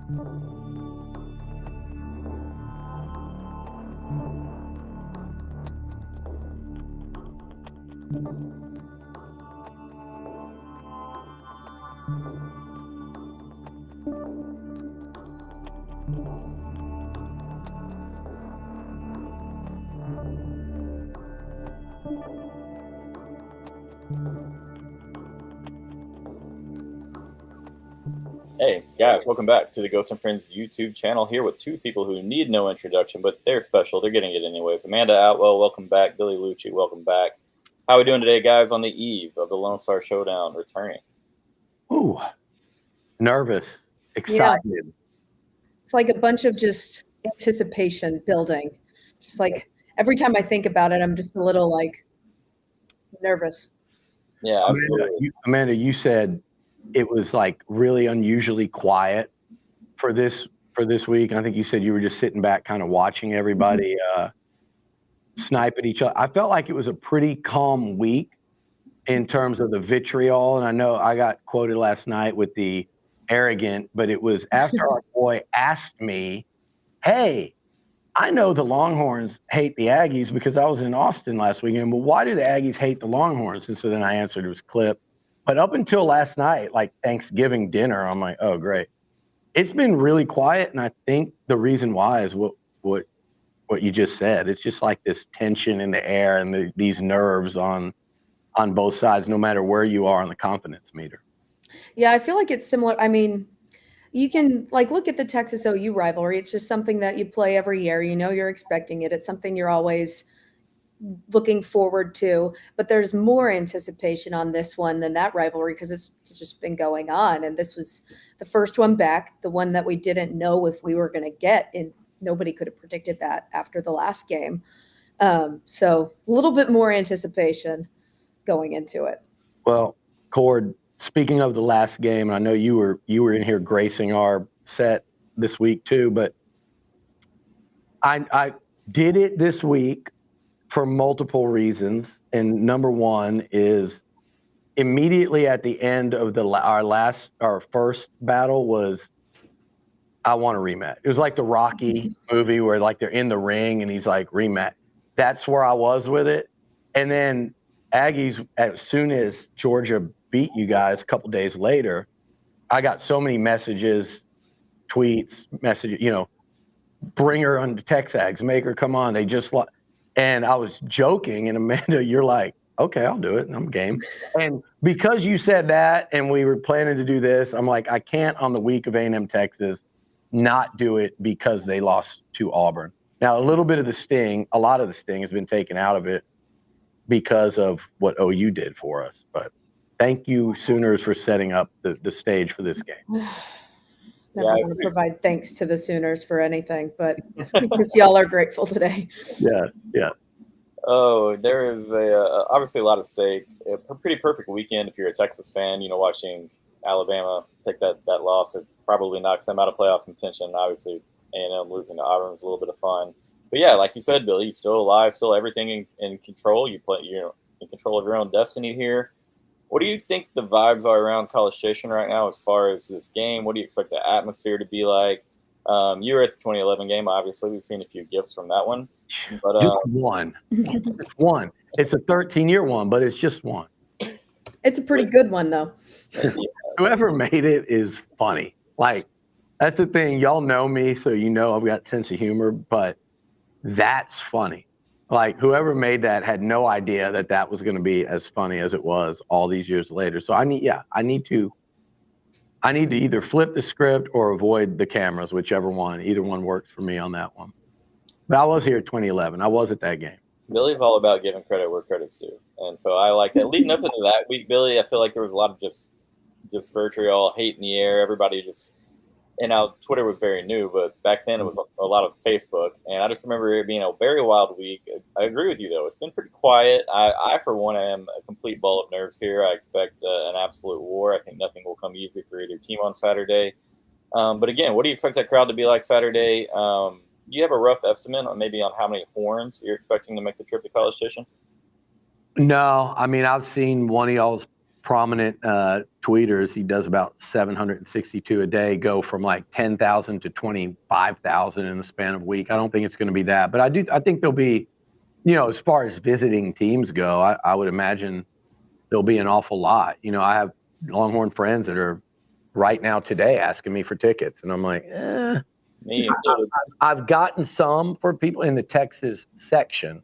Hey, guys, welcome back to the Ghost and Friends YouTube channel here with two people who need no introduction, but they're special. They're getting it anyways. Amanda Atwell, welcome back. Billy Liucci, welcome back. How are we doing today, guys, on the eve of the Lone Star Showdown returning? Ooh, nervous, excited. Yeah. It's like a bunch of just anticipation building. Just like every time I think about it, I'm just a little like nervous. Yeah, absolutely. Amanda, you said it was like really unusually quiet for this week. And I think you said you were just sitting back kind of watching everybody snipe at each other. I felt like it was a pretty calm week in terms of the vitriol. And I know I got quoted last night with the arrogant, but it was after our boy asked me, hey, I know the Longhorns hate the Aggies because I was in Austin last weekend, but why do the Aggies hate the Longhorns? And so then I answered, it was Clip. But up until last night, like Thanksgiving dinner, I'm like, oh, great. It's been really quiet, and I think the reason why is what you just said. It's just like this tension in the air and these nerves on both sides, no matter where you are on the confidence meter. Yeah, I feel like it's similar. I mean, you can like look at the Texas OU rivalry. It's just something that you play every year. You know you're expecting it. It's something you're always looking forward to, but there's more anticipation on this one than that rivalry because it's just been going on. And this was the first one back, the one that we didn't know if we were going to get, and nobody could have predicted that after the last game. So a little bit more anticipation going into it. Well, Cord, speaking of the last game, I know you were in here gracing our set this week too, but I did it this week for multiple reasons. And number one is immediately at the end of our first battle was, I want a rematch. It was like the Rocky movie where like they're in the ring and he's like, rematch. That's where I was with it. And then Aggies, as soon as Georgia beat you guys a couple days later, I got so many messages, tweets, bring her on the Texags, make her come on. They just and I was joking, and Amanda, you're like, okay, I'll do it, and I'm game. And because you said that, and we were planning to do this, I'm like, I can't on the week of A&M Texas not do it because they lost to Auburn. Now, a lot of the sting has been taken out of it because of what OU did for us. But thank you, Sooners, for setting up the stage for this game. Never want to provide thanks to the Sooners for anything, but because y'all are grateful today. Yeah. Oh, there is obviously a lot at stake. A pretty perfect weekend if you're a Texas fan. You know, watching Alabama pick that loss, it probably knocks them out of playoff contention. Obviously, A&M losing to Auburn is a little bit of fun. But yeah, like you said, Billy, still alive, still everything in control. You're in control of your own destiny here. What do you think the vibes are around College Station right now as far as this game? What do you expect the atmosphere to be like? You were at the 2011 game, obviously. We've seen a few gifts from that one. But, just one. Just one. It's a 13-year one, but it's just one. It's a pretty good one, though. Whoever made it is funny. Like, that's the thing. Y'all know me, so you know I've got sense of humor, but that's funny. Like, whoever made that had no idea that was going to be as funny as it was all these years later. So I need to either flip the script or avoid the cameras, whichever one. Either one works for me on that one. But I was here at 2011. I was at that game. Billy's all about giving credit where credit's due. And so I like that. Leading up into that week, Billy, I feel like there was a lot of just vitriol, hate in the air. Everybody just – and now Twitter was very new, but back then it was a lot of Facebook. And I just remember it being a very wild week. I agree with you, though. It's been pretty quiet. I for one, am a complete ball of nerves here. I expect an absolute war. I think nothing will come easy for either team on Saturday. But again, what do you expect that crowd to be like Saturday? Do you have a rough estimate on how many horns you're expecting to make the trip to College Station? No. I mean, I've seen one of y'all's prominent tweeters, he does about 762 a day, go from like 10,000 to 25,000 in the span of a week. I don't think it's going to be that, but I think there'll be, as far as visiting teams go, I would imagine there'll be an awful lot. I have Longhorn friends that are right now today asking me for tickets, and I'm like, Me included. I've gotten some for people in the Texas section,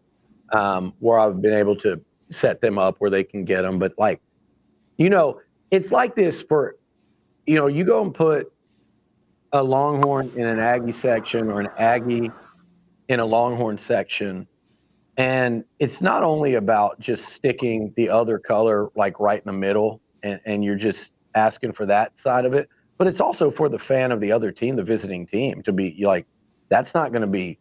where I've been able to set them up where they can get them. But like, it's like this for, you go and put a Longhorn in an Aggie section or an Aggie in a Longhorn section, and it's not only about just sticking the other color like right in the middle, and you're just asking for that side of it, but it's also for the fan of the other team, the visiting team, to be like, that's not going to be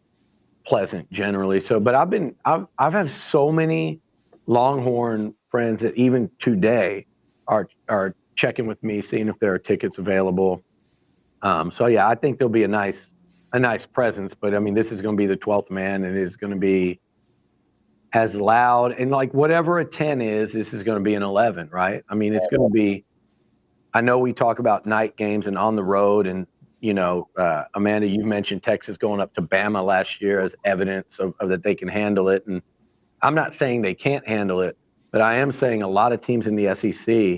pleasant generally. So, but I've had so many Longhorn friends that even today are checking with me, seeing if there are tickets available. So yeah, I think there'll be a nice presence. But I mean, this is going to be the 12th man, and it is going to be as loud, and like whatever a 10 is, this is going to be an 11, right? I mean, it's going to be. I know we talk about night games and on the road, and Amanda, you mentioned Texas going up to Bama last year as evidence of that they can handle it. And I'm not saying they can't handle it, but I am saying a lot of teams in the SEC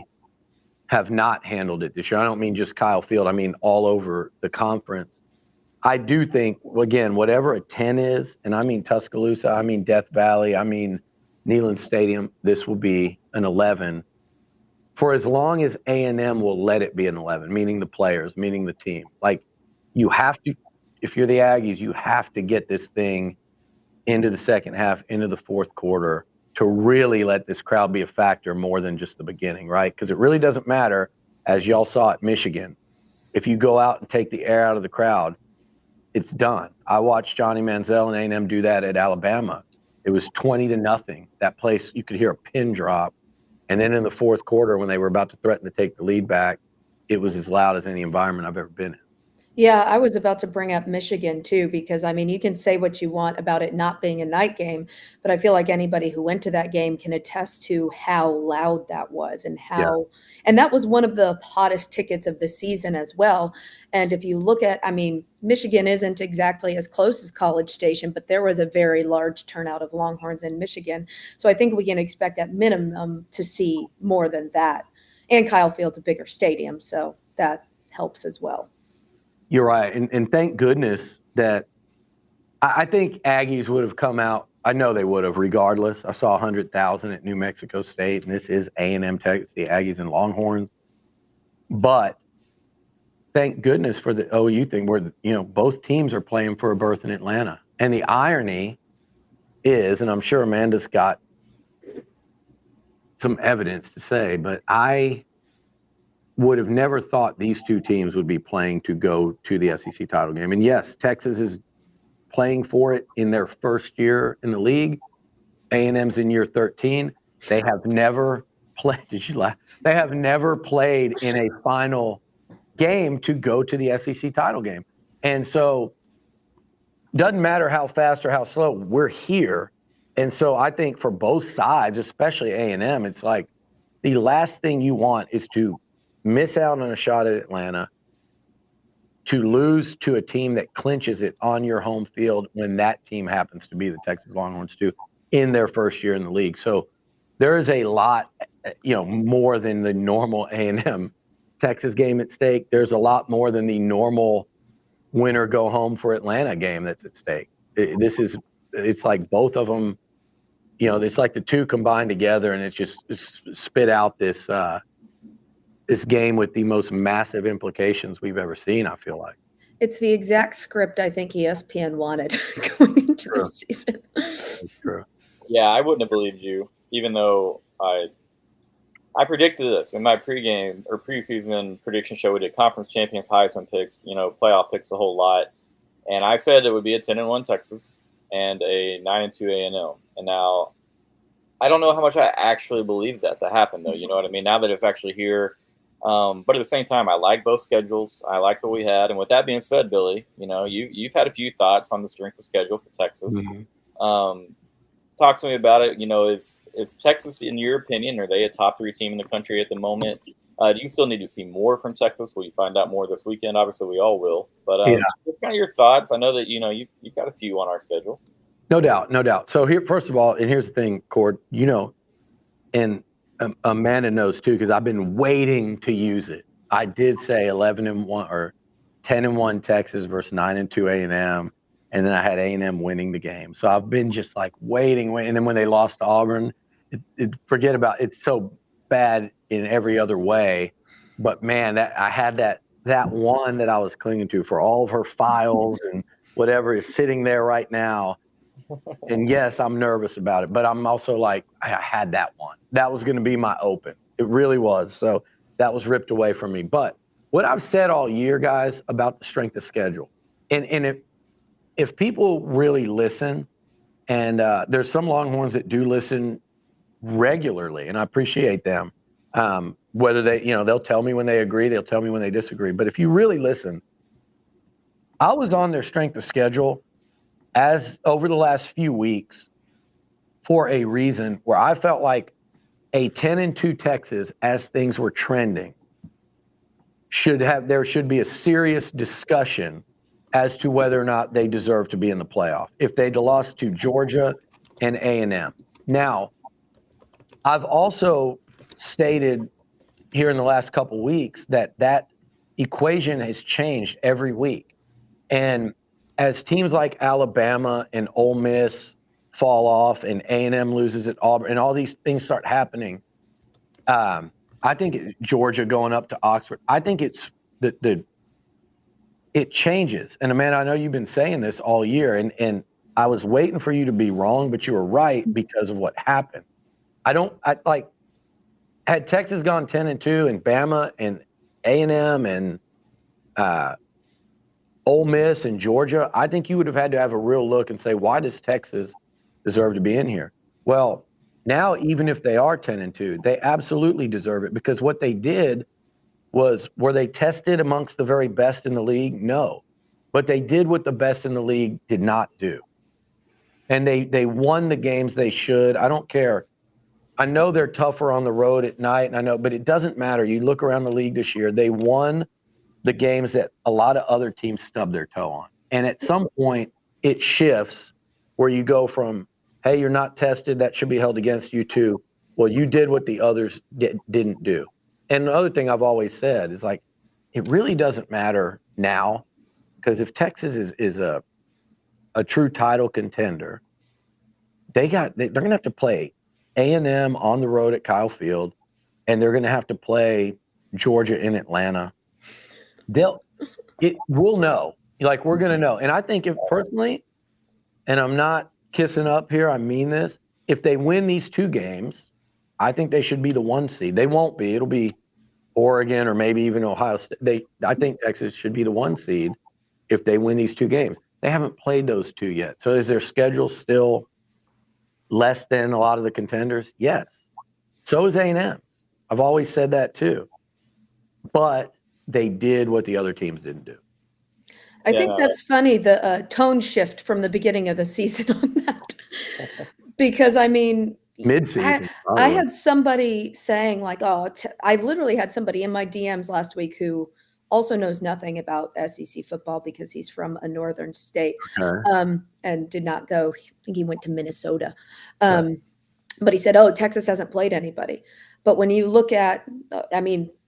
have not handled it this year. I don't mean just Kyle Field. I mean all over the conference. I do think, again, whatever a 10 is, and I mean Tuscaloosa, I mean Death Valley, I mean Neyland Stadium, this will be an 11. For as long as A&M will let it be an 11, meaning the players, meaning the team. Like, you have to, if you're the Aggies, you have to get this thing into the second half, into the fourth quarter, to really let this crowd be a factor more than just the beginning, right? Because it really doesn't matter, as y'all saw at Michigan, if you go out and take the air out of the crowd, it's done. I watched Johnny Manziel and A&M do that at Alabama. It was 20-0. That place, you could hear a pin drop. And then in the fourth quarter, when they were about to threaten to take the lead back, it was as loud as any environment I've ever been in. Yeah, I was about to bring up Michigan too, because I mean, you can say what you want about it not being a night game, but I feel like anybody who went to that game can attest to how loud that was, and and that was one of the hottest tickets of the season as well. And if you look at, I mean, Michigan isn't exactly as close as College Station, but there was a very large turnout of Longhorns in Michigan. So I think we can expect at minimum to see more than that. And Kyle Field's a bigger stadium, so that helps as well. You're right. And thank goodness that I think Aggies would have come out. I know they would have regardless. I saw 100,000 at New Mexico State, and this is A&M Texas, the Aggies and Longhorns. But thank goodness for the OU thing where, both teams are playing for a berth in Atlanta. And the irony is, and I'm sure Amanda's got some evidence to say, but I would have never thought these two teams would be playing to go to the SEC title game. And yes, Texas is playing for it in their first year in the league. A&M's in year 13. They have never played. Did you laugh? They have never played in a final game to go to the SEC title game. And so doesn't matter how fast or how slow, we're here. And so I think for both sides, especially A&M, it's like the last thing you want is to miss out on a shot at Atlanta, to lose to a team that clinches it on your home field when that team happens to be the Texas Longhorns too, in their first year in the league. So there is a lot, more than the normal A&M Texas game at stake. There's a lot more than the normal win or go home for Atlanta game that's at stake. It's like both of them, it's like the two combined together, and it's spit out this game with the most massive implications we've ever seen, I feel like. It's the exact script I think ESPN wanted going into the season. That's true. Yeah, I wouldn't have believed you, even though I predicted this in my pregame or preseason prediction show. We did conference champions, Heisman picks, playoff picks, a whole lot. And I said it would be a 10-1 Texas and a 9-2 A&M. And now I don't know how much I actually believe that happened, though. You know what I mean? Now that it's actually here. But at the same time, I like both schedules. I like what we had. And with that being said, Billy, you've had a few thoughts on the strength of schedule for Texas. Mm-hmm. talk to me about it. Is Texas, in your opinion, are they a top 3 team in the country at the moment? Do you still need to see more from Texas? Will you find out more this weekend? Obviously, we all will. But Yeah. just kind of your thoughts. I know that you've got a few on our schedule. No doubt. So here, first of all, and here's the thing, Cord, and Amanda knows too, because I've been waiting to use it. I did say 11-1 or 10-1 Texas versus 9-2 A&M, and then I had A&M winning the game. So I've been just like waiting, and then when they lost to Auburn, forget about it. It's so bad in every other way. But man, I had that one that I was clinging to for all of her files and whatever is sitting there right now. And yes, I'm nervous about it, but I'm also like, I had that one. That was going to be my open. It really was. So that was ripped away from me. But what I've said all year, guys, about the strength of schedule, and if people really listen, and there's some Longhorns that do listen regularly, and I appreciate them. Whether they'll tell me when they agree, they'll tell me when they disagree. But if you really listen, I was on their strength of schedule as over the last few weeks for a reason where I felt like a 10-2 Texas, as things were trending, there should be a serious discussion as to whether or not they deserve to be in the playoff if they'd lost to Georgia and A&M. Now, I've also stated here in the last couple of weeks that equation has changed every week. And as teams like Alabama and Ole Miss fall off and A&M loses at Auburn and all these things start happening, I think Georgia going up to Oxford, I think it's it changes. And Amanda, I know you've been saying this all year, and I was waiting for you to be wrong, but you were right because of what happened. Had Texas gone 10-2 and Bama and A&M and Ole Miss and Georgia, I think you would have had to have a real look and say, why does Texas deserve to be in here? Well, now even if they are 10-2, they absolutely deserve it, because what they did were they tested amongst the very best in the league? No. But they did what the best in the league did not do. And they won the games they should. I don't care. I know they're tougher on the road at night, but it doesn't matter. You look around the league this year, they won the games that a lot of other teams stubbed their toe on. And at some point, it shifts where you go from, hey, you're not tested, that should be held against you, to, well, you did what the others didn't do. And the other thing I've always said is, like, it really doesn't matter now, because if Texas is a true title contender, they're going to have to play A&M on the road at Kyle Field, and they're going to have to play Georgia in Atlanta. We'll know. Like, we're going to know. And I think, if personally, and I'm not kissing up here, I mean this, if they win these 2 games, I think they should be the 1 seed. They won't be. It'll be Oregon or maybe even Ohio State. I think Texas should be the 1 seed if they win these 2 games. They haven't played those 2 yet. So is their schedule still less than a lot of the contenders? Yes. So is A&M's. I've always said that too. But they did what the other teams didn't do. I think that's funny, the tone shift from the beginning of the season on that. Because, I mean, mid-season, I had somebody saying, like, I literally had somebody in my DMs last week who also knows nothing about SEC football because he's from a northern state, and did not go. I think he went to Minnesota. But he said, Texas hasn't played anybody. But when you look at,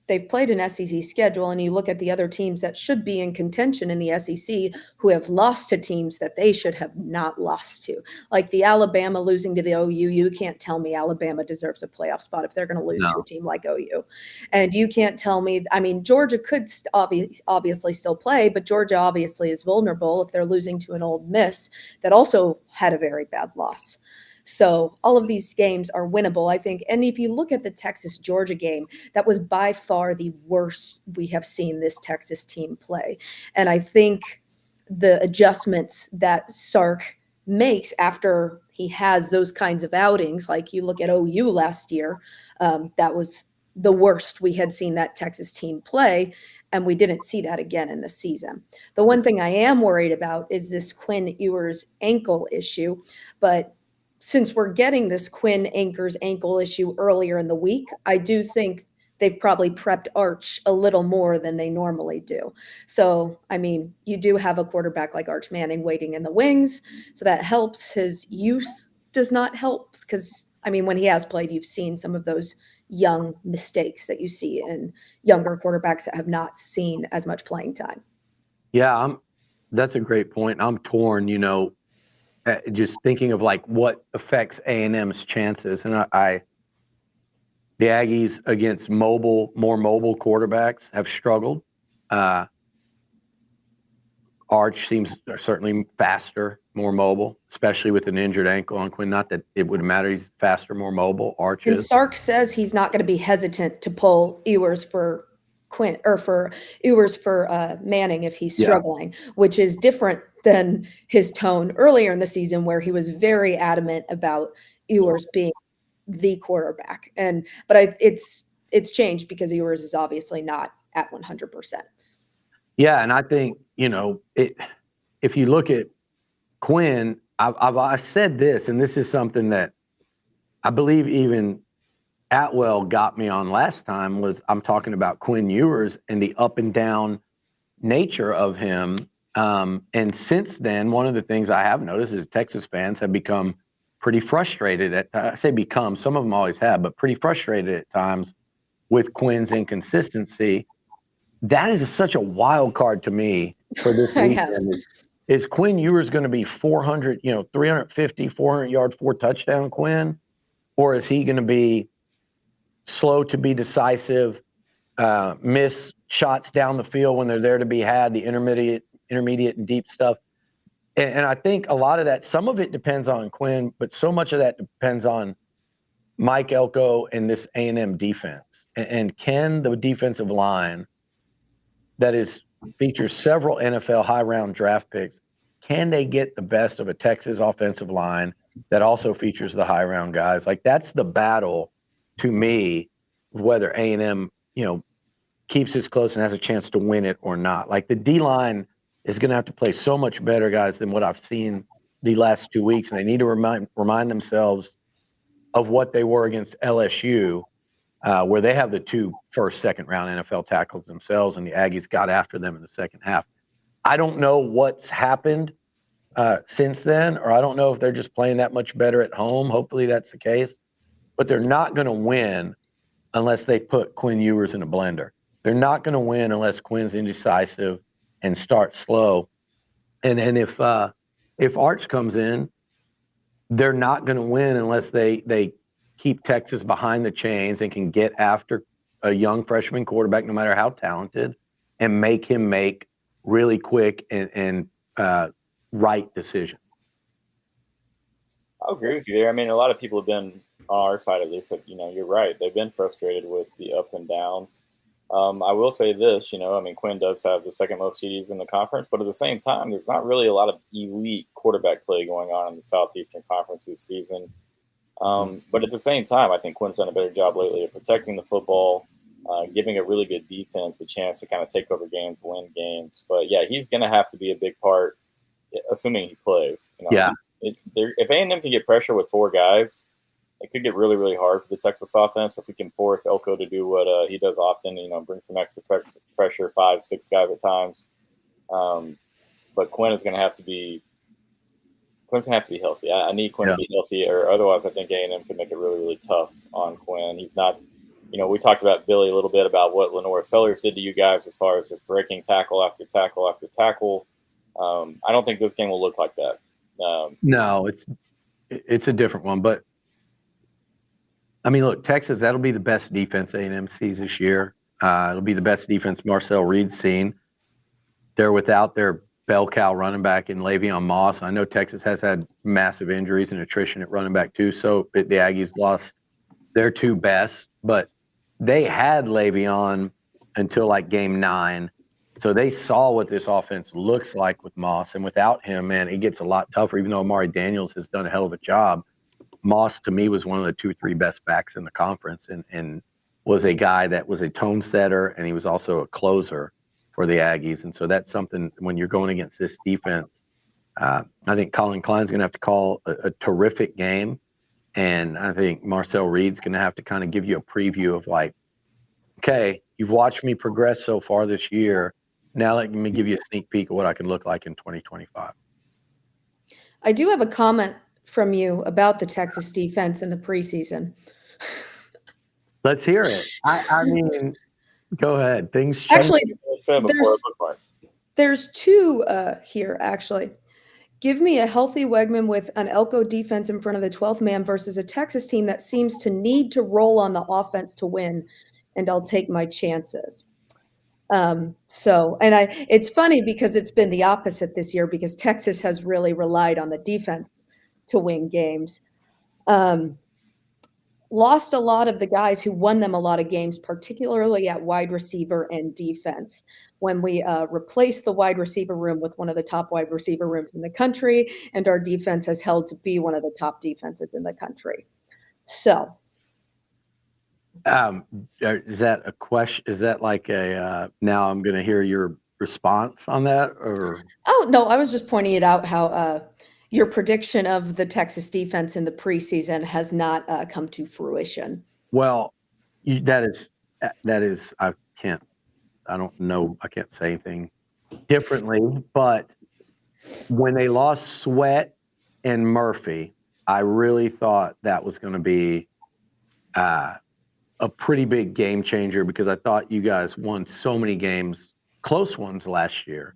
they've played an SEC schedule, and you look at the other teams that should be in contention in the SEC who have lost to teams that they should have not lost to. Like the Alabama losing to the OU, you can't tell me Alabama deserves a playoff spot if they're going to lose to a team like OU. And you can't tell me, Georgia could obviously still play, but Georgia obviously is vulnerable if they're losing to an Ole Miss that also had a very bad loss. So all of these games are winnable, I think. And if you look at the Texas-Georgia game, that was by far the worst we have seen this Texas team play. And I think the adjustments that Sark makes after he has those kinds of outings, like you look at OU last year, that was the worst we had seen that Texas team play, and we didn't see that again in the season. The one thing I am worried about is this Quinn Ewers ankle issue, but since we're getting this Quinn Anchor's ankle issue earlier in the week, I do think they've probably prepped Arch a little more than they normally do. So, I mean, you do have a quarterback like Arch Manning waiting in the wings, so that helps. His youth does not help because, I mean, when he has played, you've seen some of those young mistakes that you see in younger quarterbacks that have not seen as much playing time. Yeah, that's a great point. I'm torn, just thinking of like what affects A&M's chances. And the Aggies against more mobile quarterbacks have struggled. Arch seems certainly faster, more mobile, especially with an injured ankle on Quinn. Not that it would matter. He's faster, more mobile. Arch And is. Sark says he's not going to be hesitant to pull Ewers for Quinn or for Ewers for Manning if he's struggling, which is different than his tone earlier in the season where he was very adamant about Ewers being the quarterback. But it's changed because Ewers is obviously not at 100%. Yeah, and I think if you look at Quinn, I've said this, and this is something that I believe even Atwell got me on last time, was I'm talking about Quinn Ewers and the up and down nature of him. And since then, one of the things I have noticed is Texas fans have become pretty frustrated I say become, some of them always have, but pretty frustrated at times with Quinn's inconsistency. That is such a wild card to me for this weekend. Is Quinn Ewers going to be 400, 350, 400-yard, 4-touchdown Quinn? Or is he going to be slow to be decisive, miss shots down the field when they're there to be had, the intermediate and deep stuff? And I think a lot of that, some of it depends on Quinn, but so much of that depends on Mike Elko and this A&M defense. And can the defensive line that features several NFL high-round draft picks, can they get the best of a Texas offensive line that also features the high-round guys? Like, that's the battle to me, whether A&M, keeps this close and has a chance to win it or not. Like, the D-line is going to have to play so much better, guys, than what I've seen the last 2 weeks, and they need to remind themselves of what they were against LSU, where they have the 2 first, second-round NFL tackles themselves, and the Aggies got after them in the second half. I don't know what's happened since then, or I don't know if they're just playing that much better at home. Hopefully that's the case. But they're not going to win unless they put Quinn Ewers in a blender. They're not going to win unless Quinn's indecisive and starts slow. And if Arch comes in, they're not going to win unless they keep Texas behind the chains and can get after a young freshman quarterback, no matter how talented, and make him make really quick and right decisions. I agree with you there. I mean, a lot of people have been on our side, at least, you're right. They've been frustrated with the up and downs. I will say this, I mean, Quinn does have the second most TDs in the conference, but at the same time, there's not really a lot of elite quarterback play going on in the Southeastern Conference this season. But at the same time, I think Quinn's done a better job lately of protecting the football, giving a really good defense a chance to kind of take over games, win games. But yeah, he's going to have to be a big part, assuming he plays. If A&M can get pressure with 4 guys, it could get really, really hard for the Texas offense. If we can force Elko to do what he does often, bring some extra pressure, 5, 6 guys at times. But Quinn is going to have to be. Quinn's gonna have to be healthy. I need Quinn to be healthy, or otherwise, I think A&M can make it really, really tough on Quinn. He's not. We talked about Billy a little bit about what Lenore Sellers did to you guys as far as just breaking tackle after tackle after tackle. I don't think this game will look like that. No, it's a different one, but I mean, look, Texas, that'll be the best defense A&M sees this year. It'll be the best defense Marcel Reed's seen. They're without their bell cow running back in Le'Veon Moss. I know Texas has had massive injuries and attrition at running back too, so the Aggies lost their 2 best, but they had Le'Veon until like game 9. So they saw what this offense looks like with Moss, and without him, man, it gets a lot tougher, even though Amari Daniels has done a hell of a job. Moss, to me, was one of the 2-3 best backs in the conference and was a guy that was a tone setter, and he was also a closer for the Aggies. And so that's something when you're going against this defense I think Colin Klein's going to have to call a terrific game. And I think Marcel Reed's going to have to kind of give you a preview of like, okay, you've watched me progress so far this year. Now let me give you a sneak peek of what I can look like in 2025. I do have a comment from you about the Texas defense in the preseason. Let's hear it. I mean, go ahead. Things change. Actually, Before there's two here, actually. Give me a healthy Wegman with an Elko defense in front of the 12th man versus a Texas team that seems to need to roll on the offense to win, and I'll take my chances. It's funny because it's been the opposite this year because Texas has really relied on the defense to win games. Lost a lot of the guys who won them a lot of games, particularly at wide receiver and defense. When we replaced the wide receiver room with one of the top wide receiver rooms in the country, and our defense has held to be one of the top defenses in the country. So, is that a question? Is that like a now I'm going to hear your response on that? Or oh no, I was just pointing it out how your prediction of the Texas defense in the preseason has not come to fruition. Well, that is I don't know. I can't say anything differently, but when they lost Sweat and Murphy, I really thought that was going to be a pretty big game changer because I thought you guys won so many games, close ones last year,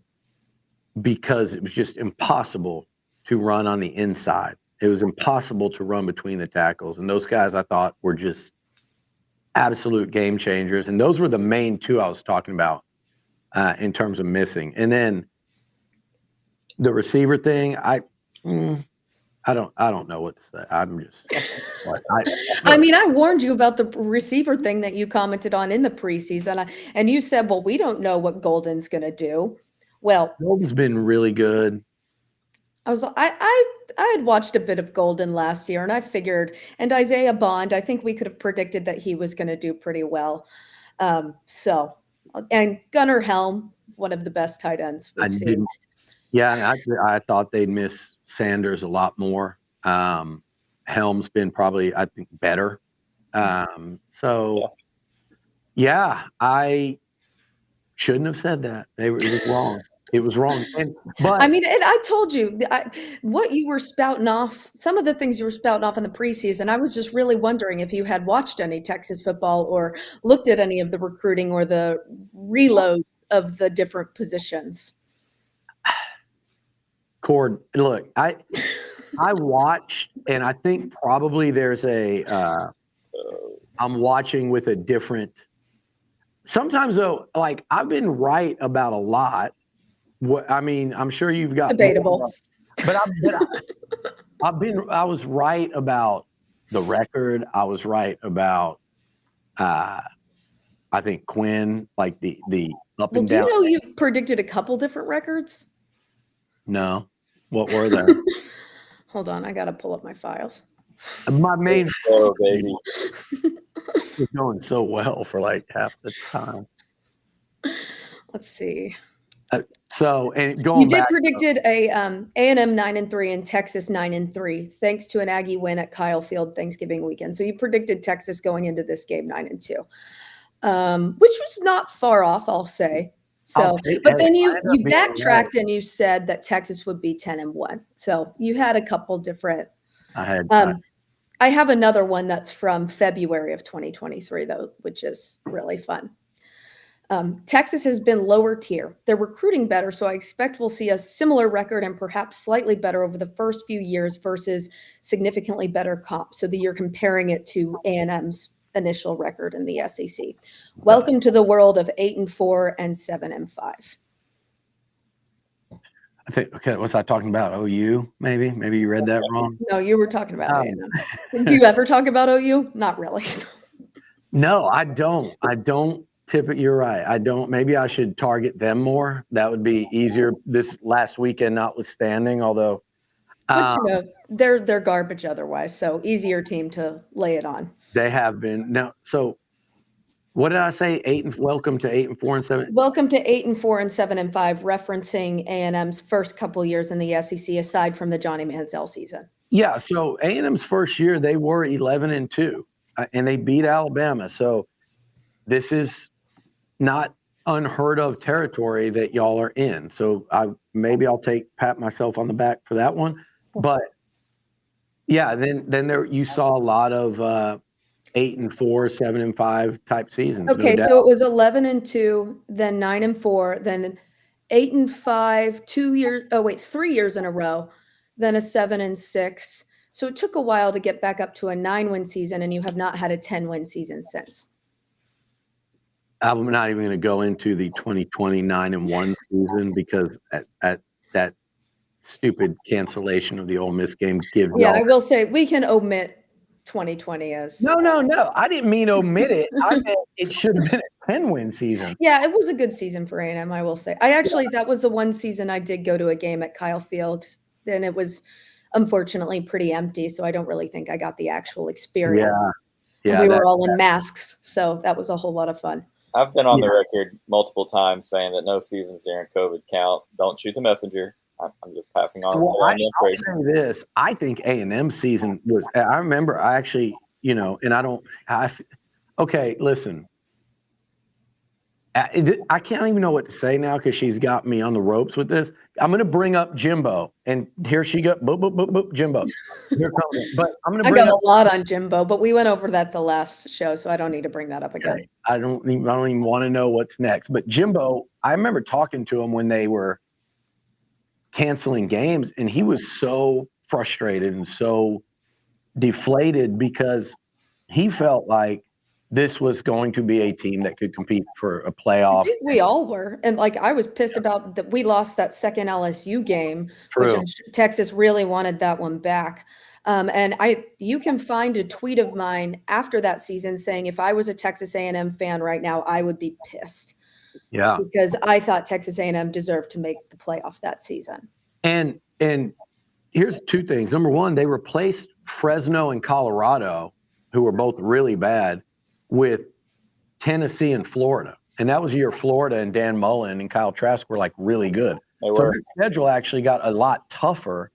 because it was just impossible to run on the inside. It was impossible to run between the tackles. And those guys I thought were just absolute game changers. And those were the main two I was talking about in terms of missing. And then the receiver thing, I don't know what to say. I'm just I mean, I warned you about the receiver thing that you commented on in the preseason. And you said, well, we don't know what Golden's going to do. Well, Golden's been really good. I had watched a bit of Golden last year, and I figured, and Isaiah Bond, I think we could have predicted that he was going to do pretty well. And Gunnar Helm, one of the best tight ends we've seen. Yeah, I thought they'd miss Sanders a lot more. Helm's been probably, I think, better. I shouldn't have said that. It was wrong. It was wrong. But I mean, and I told you what you were spouting off, some of the things you were spouting off in the preseason. I was just really wondering if you had watched any Texas football or looked at any of the recruiting or the reload of the different positions. Cord, look, I watched, and I think probably there's I'm watching with a different. Sometimes though, like I've been right about a lot. I mean, I'm sure you've got debatable, but I was right about the record. I was right about, I think Quinn, like the up and down. Do you know you predicted a couple different records? No, what were they? Hold on, I got to pull up my files. My main baby was going so well for like half the time. Let's see. You did predicted a A&M 9-3 and Texas 9-3, thanks to an Aggie win at Kyle Field Thanksgiving weekend. So you predicted Texas going into this game 9-2, which was not far off, I'll say. So, but then you backtracked and you said that Texas would be 10-1. So you had a couple different. I have another one that's from February of 2023 though, which is really fun. Texas has been lower tier. They're recruiting better, so I expect we'll see a similar record and perhaps slightly better over the first few years versus significantly better comp. So that you're comparing it to A&M's initial record in the SEC. Welcome to the world of 8-4 and 7-5. I think, okay, was I talking about OU? Maybe you read that wrong. No, you were talking about A&M. Do you ever talk about OU? Not really. No, I don't. You're right. I don't. Maybe I should target them more. That would be easier this last weekend, notwithstanding. Although, but they're garbage otherwise. So easier team to lay it on. They have been now. So What did I say? Welcome to 8-4-7. Welcome to 8-4 and 7-5, referencing A&M's first couple years in the SEC, aside from the Johnny Manziel season. Yeah, so A&M's first year they were 11-2, and they beat Alabama. So this is not unheard of territory that y'all are in. So maybe I'll pat myself on the back for that one. But yeah, then there you saw a lot of 8-4, 7-5 type seasons. Okay, no so it was 11-2, then 9-4, then 8-5, 3 years in a row, then a 7-6. So it took a while to get back up to a 9-win season, and you have not had a 10-win season since. I'm not even going to go into the 2020 9-1 season because at that stupid cancellation of the Ole Miss game gives Yeah, y'all. I will say we can omit 2020 as. No. I didn't mean omit it. I meant it should have been a 10-win season. Yeah, it was a good season for A&M, I will say. That was the one season I did go to a game at Kyle Field. Then it was unfortunately pretty empty, so I don't really think I got the actual experience. Yeah. And we were all in masks, so that was a whole lot of fun. I've been on the record multiple times saying that no seasons during COVID count. Don't shoot the messenger. I'm just passing on. Well, I'll say this. I think A&M season was – I remember I actually, and okay, listen. I can't even know what to say now because she's got me on the ropes with this. I'm going to bring up Jimbo, and here she goes. Boop, boop, boop, boop, Jimbo. Here comes it. But I'm going to bring I got a lot on Jimbo, but we went over that the last show, so I don't need to bring that up again. Okay. I don't even want to know what's next. But Jimbo, I remember talking to him when they were canceling games, and he was so frustrated and so deflated because he felt like this was going to be a team that could compete for a playoff. I think we all were. And I was pissed about that we lost that second LSU game, which Texas really wanted that one back. And you can find a tweet of mine after that season saying if I was a Texas A&M fan right now, I would be pissed. Yeah. Because I thought Texas A&M deserved to make the playoff that season. And here's two things. Number one, they replaced Fresno and Colorado, who were both really bad, with Tennessee and Florida. And that was the year Florida and Dan Mullen and Kyle Trask were really good. So the schedule actually got a lot tougher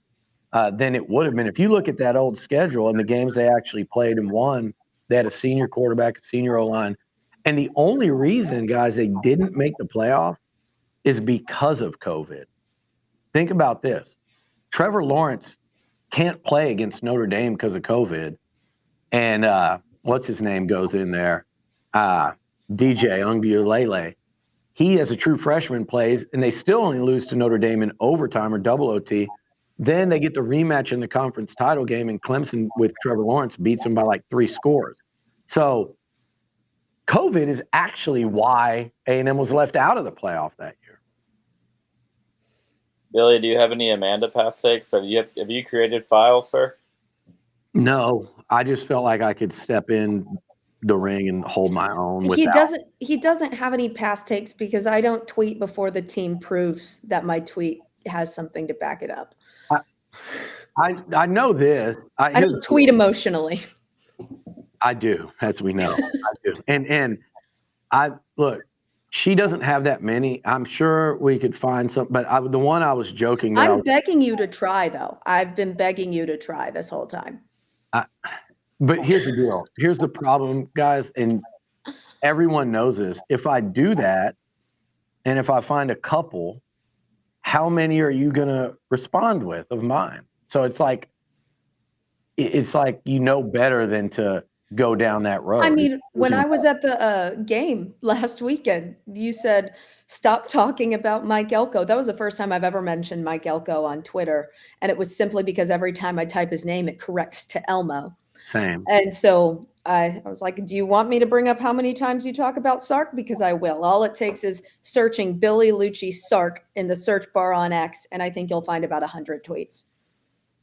than it would have been. If you look at that old schedule and the games they actually played and won, they had a senior quarterback, a senior O-line. And the only reason, guys, they didn't make the playoff is because of COVID. Think about this. Trevor Lawrence can't play against Notre Dame because of COVID. And what's his name goes in there? DJ Ungulele. He, as a true freshman, plays, and they still only lose to Notre Dame in overtime or double OT. Then they get the rematch in the conference title game, and Clemson with Trevor Lawrence beats them by 3 scores. So COVID is actually why A&M was left out of the playoff that year. Billy, do you have any Amanda past takes? Have you created files, sir? No, I just felt like I could step in the ring and hold my own. He doesn't have any past takes because I don't tweet before the team proves that my tweet has something to back it up. I know this. I don't tweet emotionally. I do, as we know. I do. And look, she doesn't have that many. I'm sure we could find some, but the one I was joking about. I'm begging you to try, though. I've been begging you to try this whole time. But here's the deal. Here's the problem, guys, and everyone knows this. If I do that, and if I find a couple, how many are you going to respond with of mine? So it's like better than to go down that road. I mean, when I was at the game last weekend, you said, stop talking about Mike Elko. That was the first time I've ever mentioned Mike Elko on Twitter. And it was simply because every time I type his name, it corrects to Elmo. Same. And so I was like, do you want me to bring up how many times you talk about Sark? Because I will. All it takes is searching Billy Liucci Sark in the search bar on X, and I think you'll find about 100 tweets.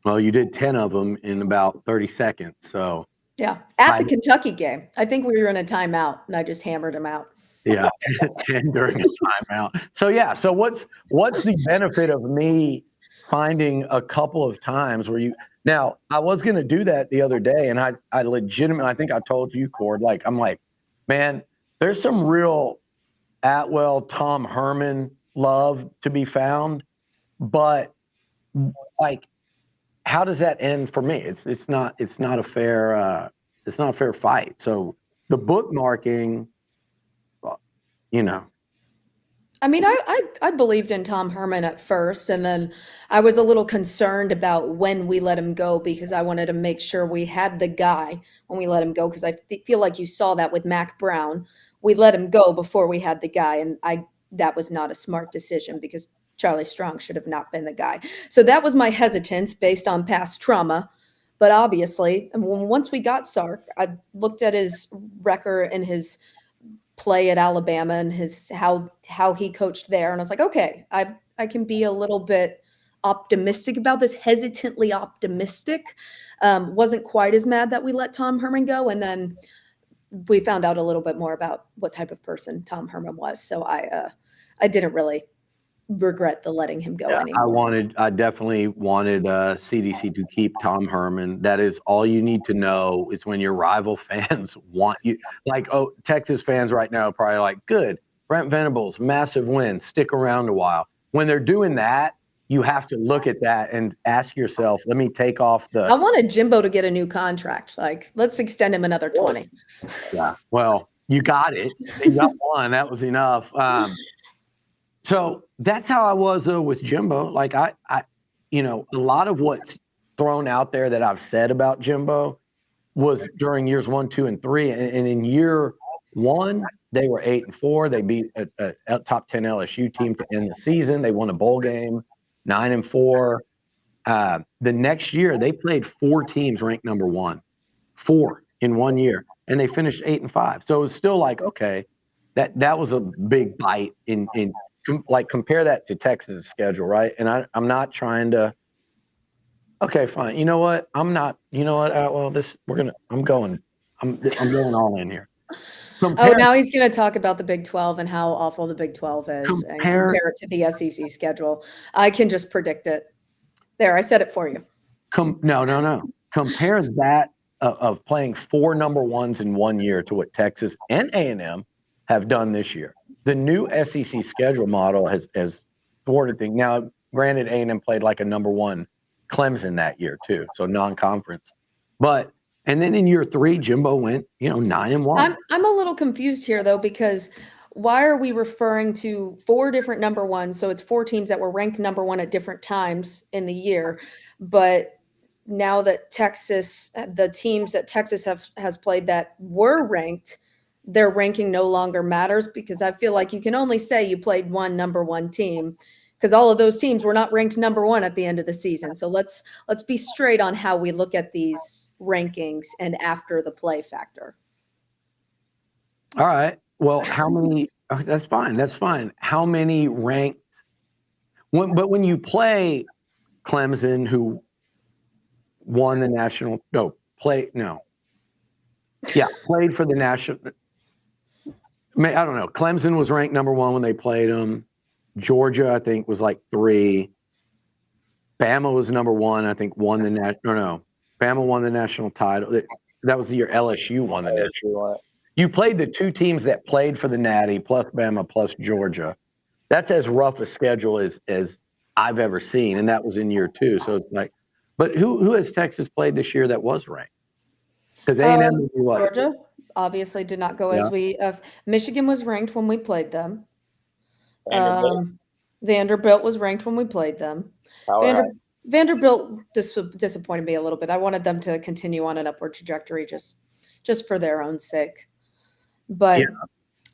Well, you did 10 of them in about 30 seconds. So yeah, at the Kentucky game. I think we were in a timeout, and I just hammered him out. Yeah, 10 during a timeout. So yeah, so what's the benefit of me finding a couple of times where you – now, I was going to do that the other day, and I legitimately – I think I told you, Cord, I'm like, man, There's some real Atwell, Tom Herman love to be found, but like, how does that end for me? It's not a fair fight. So the bookmarking, you know. I mean, I believed in Tom Herman at first, and then I was a little concerned about when we let him go because I wanted to make sure we had the guy when we let him go because feel like you saw that with Mac Brown. We let him go before we had the guy, and that was not a smart decision because Charlie Strong should have not been the guy. So that was my hesitance based on past trauma. But obviously, once we got Sark, I looked at his record and his play at Alabama and his how he coached there, and I was like, okay, I can be a little bit optimistic about this, hesitantly optimistic. Wasn't quite as mad that we let Tom Herman go, and then we found out a little bit more about what type of person Tom Herman was. So I didn't really regret the letting him go anymore. I definitely wanted CDC to keep Tom Herman. That is all you need to know is when your rival fans want you. Like, oh, Texas fans right now are probably like, good, Brent Venables, massive win, stick around a while. When they're doing that, you have to look at that and ask yourself, let me take off the. I wanted Jimbo to get a new contract. Like, let's extend him another 20. Yeah, well, you got it. You got one. That was enough. So that's how I was with Jimbo. Like I, a lot of what's thrown out there that I've said about Jimbo was during years 1, 2, and 3. And in year 1, they were 8-4. They beat a top 10 LSU team to end the season. They won a bowl game, 9-4. The next year, they played 4 teams ranked number 1, 4 in 1 year, and they finished 8-5. So it was still like, okay, that was a big bite in like compare that to Texas' schedule, right? And I'm not trying to. Okay, fine. You know what? I'm not. You know what? Well, I'm going all in here. Now he's going to talk about the Big 12 and how awful the Big 12 is and compare it to the SEC schedule. I can just predict it. There, I said it for you. No. Compare that of playing 4 number 1s in 1 year to what Texas and A&M have done this year. The new SEC schedule model has thwarted things. Now, granted, A&M played like a number 1 Clemson that year too, so non-conference. But and then in year 3, Jimbo went 9-1. I'm a little confused here though because why are we referring to 4 different number 1s? So it's 4 teams that were ranked number 1 at different times in the year, but now that the teams that Texas has played that were ranked, their ranking no longer matters because I feel like you can only say you played one number 1 team because all of those teams were not ranked number 1 at the end of the season. So let's be straight on how we look at these rankings and after the play factor. All right. Well, how many? That's fine. That's fine. How many ranked? But when you play Clemson, who won the national? Played for the national. I don't know. Clemson was ranked number 1 when they played them. Georgia, I think, was like 3. Bama was number 1. I think won the national. No, Bama won the national title. That was the year LSU won the national. You played the 2 teams that played for the Natty plus Bama plus Georgia. That's as rough a schedule as I've ever seen, and that was in year 2. So it's like, but who has Texas played this year that was ranked? Because A&M Georgia obviously did not go as we. Michigan was ranked when we played them. Vanderbilt was ranked when we played them. Vanderbilt disappointed me a little bit. I wanted them to continue on an upward trajectory just for their own sake. But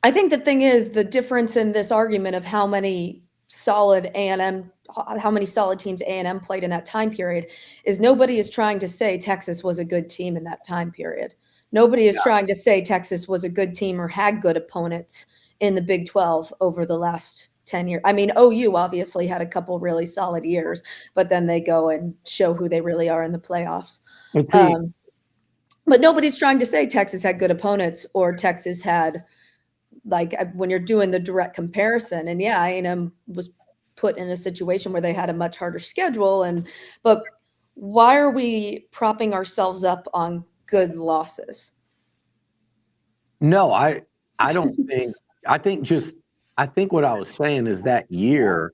I think the thing is the difference in this argument of how many solid teams A&M played in that time period is nobody is trying to say Texas was a good team in that time period. Nobody is trying to say Texas was a good team or had good opponents in the Big 12 over the last 10 years. I mean, OU obviously had a couple really solid years, but then they go and show who they really are in the playoffs. But nobody's trying to say Texas had good opponents or Texas had, like, when you're doing the direct comparison. And yeah, A&M was put in a situation where they had a much harder schedule. But why are we propping ourselves up on good losses? No, I think what I was saying is that year,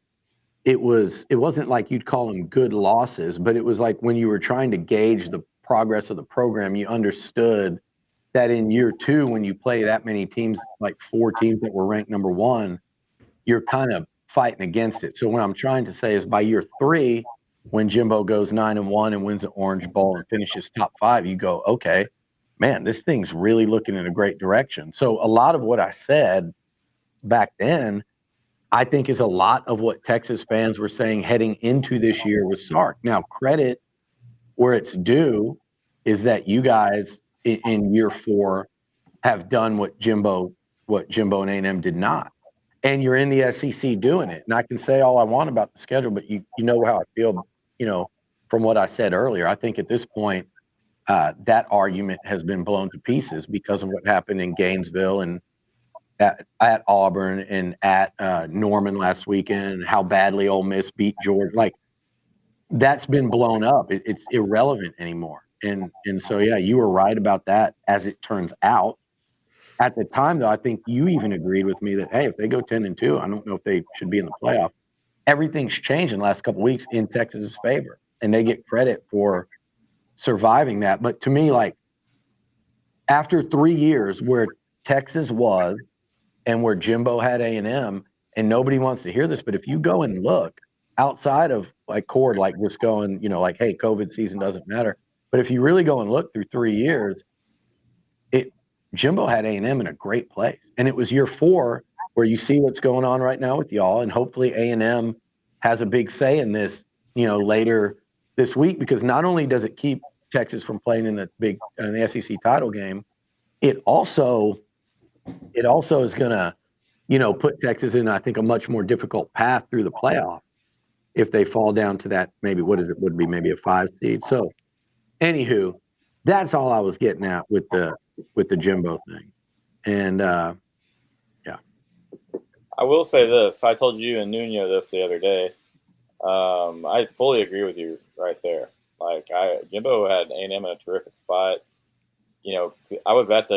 it wasn't like you'd call them good losses, but it was like when you were trying to gauge the progress of the program, you understood that in year 2, when you play that many teams, like 4 teams that were ranked number 1, you're kind of fighting against it. So what I'm trying to say is by year 3, when Jimbo goes 9-1 and wins the Orange Bowl and finishes top 5, you go, okay, man, this thing's really looking in a great direction. So a lot of what I said back then, I think is a lot of what Texas fans were saying heading into this year with Sark. Now, credit where it's due is that you guys in year 4 have done what Jimbo and A&M did not. And you're in the SEC doing it. And I can say all I want about the schedule, but you know how I feel, from what I said earlier. I think at this point, that argument has been blown to pieces because of what happened in Gainesville and at Auburn and at Norman last weekend, how badly Ole Miss beat Georgia. Like, that's been blown up. It's irrelevant anymore. And so, yeah, you were right about that as it turns out. At the time, though, I think you even agreed with me that, hey, if they go 10-2, I don't know if they should be in the playoff. Everything's changed in the last couple of weeks in Texas's favor, and they get credit for surviving that. But to me, like, after 3 years where Texas was and where Jimbo had A&M, and nobody wants to hear this, but if you go and look outside of like Cord, like just going, like, hey, COVID season doesn't matter. But if you really go and look through 3 years, Jimbo had A&M in a great place. And it was year 4 where you see what's going on right now with y'all. And hopefully A&M has a big say in this, later this week, because not only does it keep Texas from playing in the SEC title game, it also is going to, put Texas in, I think, a much more difficult path through the playoff if they fall down to that, would be maybe a 5 seed. So anywho, that's all I was getting at with the Jimbo thing. And yeah. I will say this. I told you and Nuno this the other day. I fully agree with you right there. Like, Jimbo had A&M in a terrific spot. I was at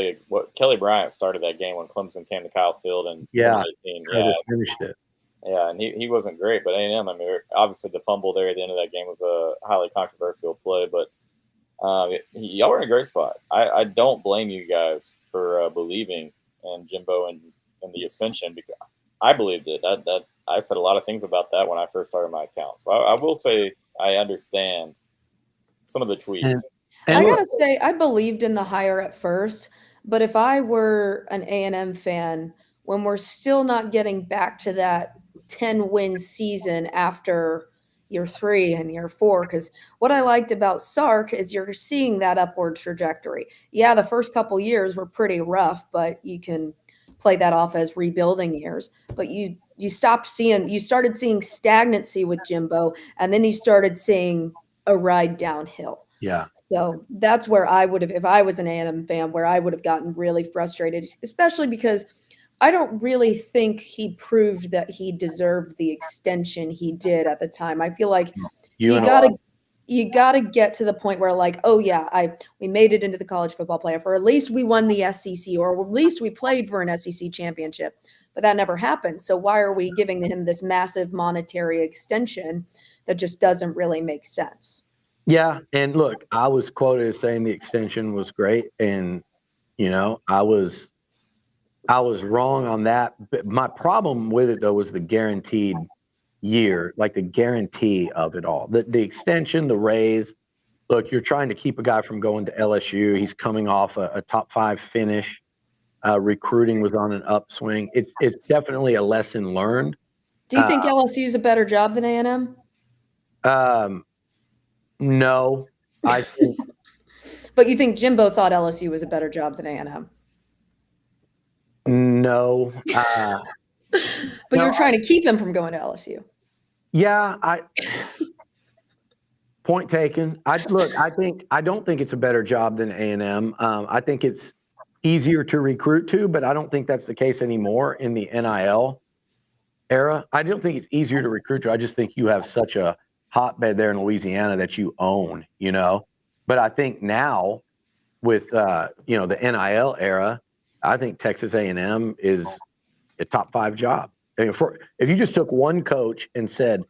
Kelly Bryant started that game when Clemson came to Kyle Field in 2018. Yeah, finished it. Yeah, and he wasn't great, but A&M, I mean, obviously the fumble there at the end of that game was a highly controversial play, but y'all were in a great spot. I don't blame you guys for believing in Jimbo and the ascension, because I believed it. That I said a lot of things about that when I first started my account. So I will say I understand some of the tweets. And I gotta say, I believed in the hire at first, but if I were an A&M fan, when we're still not getting back to that 10-win season after year 3 and year 4, because what I liked about Sark is you're seeing that upward trajectory. Yeah, the first couple years were pretty rough, but you can play that off as rebuilding years. But you started seeing stagnancy with Jimbo, and then you started seeing a ride downhill. Yeah. So that's where I would have, if I was an A&M fan, where I would have gotten really frustrated, especially because I don't really think he proved that he deserved the extension he did at the time. I feel like you gotta get to the point where, like, oh yeah, we made it into the college football playoff, or at least we won the SEC, or at least we played for an SEC championship. But that never happened. So why are we giving him this massive monetary extension that just doesn't really make sense? Yeah, and look, I was quoted as saying the extension was great, and I was wrong on that. But my problem with it, though, was the guaranteed year, like the guarantee of it all. The extension, the raise. Look, you're trying to keep a guy from going to LSU. He's coming off a top 5 finish. Recruiting was on an upswing. It's definitely a lesson learned. Do you think LSU is a better job than A&M? No, I think. But you think Jimbo thought LSU was a better job than A&M? No. But you're trying to keep him from going to LSU. Yeah, point taken. I don't think it's a better job than A&M. I think it's easier to recruit to, but I don't think that's the case anymore in the NIL era. I don't think it's easier to recruit to. I just think you have such a hotbed there in Louisiana that you own, But I think now with the NIL era, I think Texas A&M is a top 5 job. I mean, if you just took one coach and said,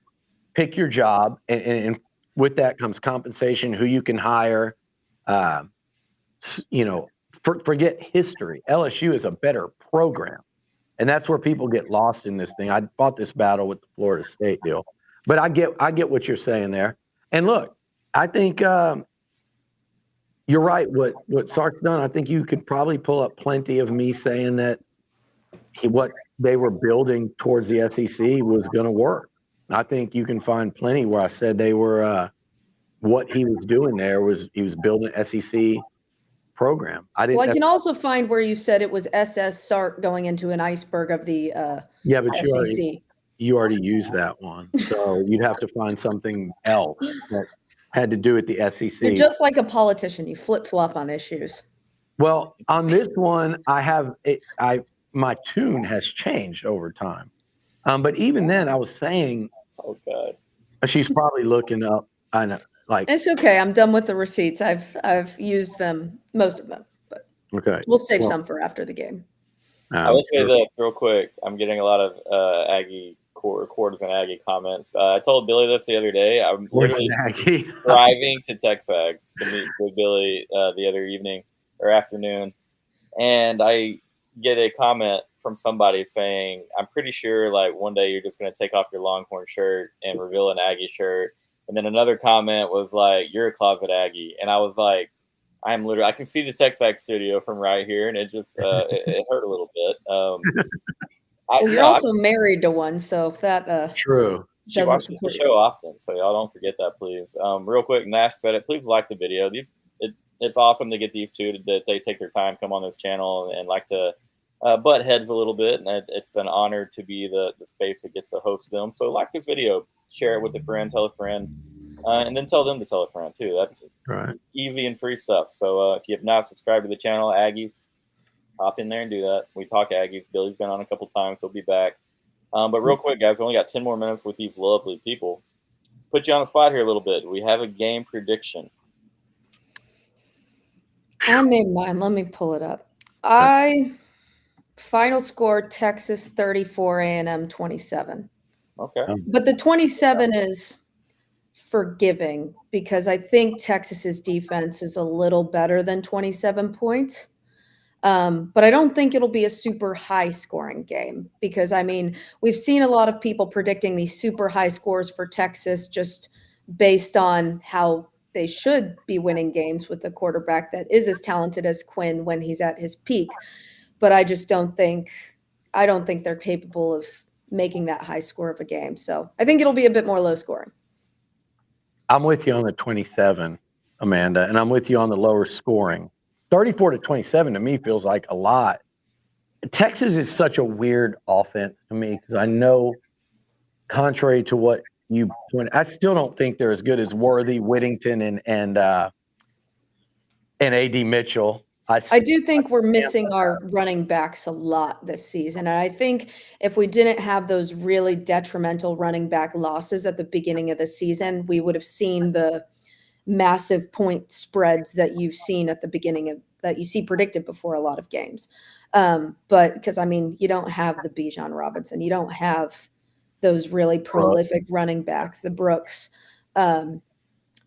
pick your job, and with that comes compensation, who you can hire, forget history. LSU is a better program. And that's where people get lost in this thing. I fought this battle with the Florida State deal. But I get what you're saying there. And look, I think you're right. What Sark's done, I think you could probably pull up plenty of me saying that what they were building towards the SEC was going to work. I think you can find plenty where I said they were what he was doing there was he was building an SEC program. I can also find where you said it was SS Sark going into an iceberg of the SEC. You already used that one, so you'd have to find something else that had to do with the SEC. You're just like a politician. You flip-flop on issues. Well, on this one, my tune has changed over time. But even then, I was saying, oh God, she's probably looking up. I know, like it's okay. I'm done with the receipts. I've used them, most of them, but okay, we'll save some for after the game. I will say this real quick. I'm getting a lot of Aggie quarters and Aggie comments. I told Billy this the other day. I'm literally driving to Texas to meet with Billy the other evening or afternoon, and I get a comment from somebody saying, "I'm pretty sure like one day you're just going to take off your Longhorn shirt and reveal an Aggie shirt." And then another comment was like, "You're a closet Aggie," and I was like, I'm literally, I can see the Texas studio from right here, and it just it hurt a little bit. Well, you're also married to one, so that true. She watches the show often, so y'all don't forget that, please. Real quick, Nash said it. Please like the video. It's awesome to get these two that they take their time, come on this channel, and like to butt heads a little bit, and it's an honor to be the space that gets to host them. So like this video, share it with a friend, tell a friend. And then tell them to tell a friend too. That's right. Easy and free stuff. So if you have not subscribed to the channel, Aggies, hop in there and do that. We talk Aggies. Billy's been on a couple times. He'll be back. But real quick, guys, we only got 10 more minutes with these lovely people. Put you on the spot here a little bit. We have a game prediction. I made mine. Let me pull it up. Final score, Texas 34, A&M 27. Okay. But the 27 is forgiving because I think Texas's defense is a little better than 27 points. But I don't think it'll be a super high scoring game because, I mean, we've seen a lot of people predicting these super high scores for Texas just based on how they should be winning games with a quarterback that is as talented as Quinn when he's at his peak. But I don't think they're capable of making that high score of a game. So I think it'll be a bit more low scoring. I'm with you on the 27, Amanda, and I'm with you on the lower scoring. 34-27 to me feels like a lot. Texas is such a weird offense to me because I know, contrary to what you pointed, I still don't think they're as good as Worthy, Whittington, and A.D. Mitchell. I do think we're missing our running backs a lot this season. And I think if we didn't have those really detrimental running back losses at the beginning of the season, we would have seen the massive point spreads that you've seen at the beginning of that you see predicted before a lot of games. But because, I mean, you don't have the Bijan Robinson, you don't have those really prolific running backs, the Brooks.